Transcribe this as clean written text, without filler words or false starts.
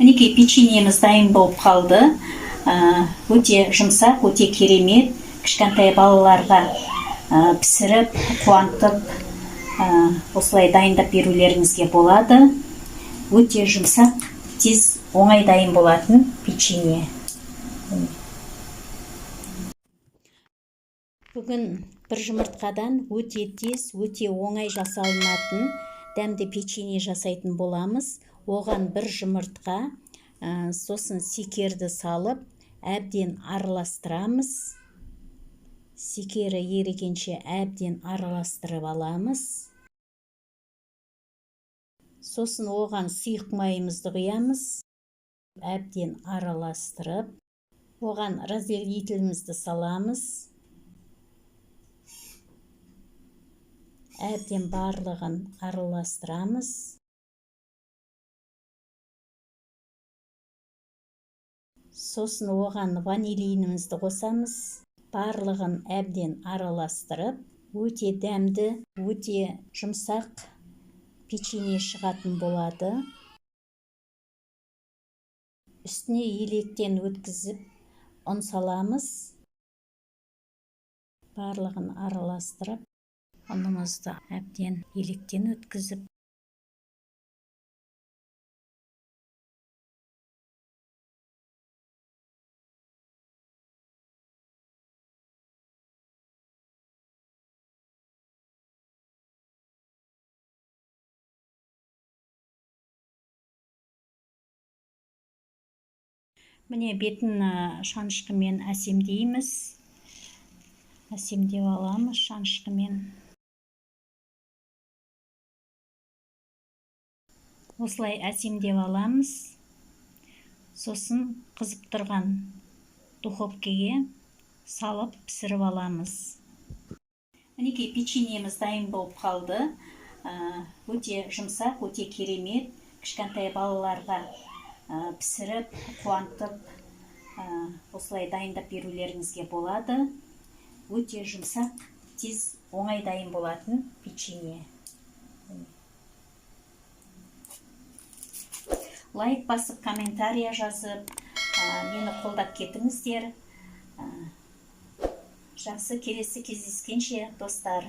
Мінекей печеньеміз дайын болып қалды. Өте жұмсақ, өте керемет. Кішкентай балаларға пісіріп, қуантып, осылай дайындап берулеріңізге болады. Өте жұмсақ, тез оңай дайын болатын печенье. Бүгін бір жұмыртқадан өте тез, өте оңай жасалынатын дәмді печенье жасайтын боламыз. Оған бір жұмыртқа, сосын секерді салып, әбден араластырамыз. Секері ерігенше әбден араластырып аламыз. Сосын оған сұйық майымызды құямыз. Әбден араластырып, оған разделителімізді саламыз. Әбден барлығын араластырамыз. Сосын оған ванилинімізді қосамыз. Барлығын әбден араластырып, өте дәмді, өте жұмсақ печенье шығатын болады. Үстіне електен өткізіп, ұн саламыз. Барлығын араластырып, ұнымызды әбден електен өткізіп, міне бетін шанышқымен әсемдейміз. Әсемдеп аламыз шанышқымен. Осылай әсемдеп аламыз. Сосын қызып тұрған духовкеге салып пісіріп аламыз. Мінекей печеньеміз дайын болып қалды. Өте жұмсақ, өте керемет. Кішкентай балаларға пісіріп, қуантып, осылай дайындап берулеріңізге болады. Өте жұмсақ, тез оңай дайын болатын печенье. Лайк басып, комментария жазып, мені қолдап кетіңіздер. Жақсы, келесі кездескенше достар.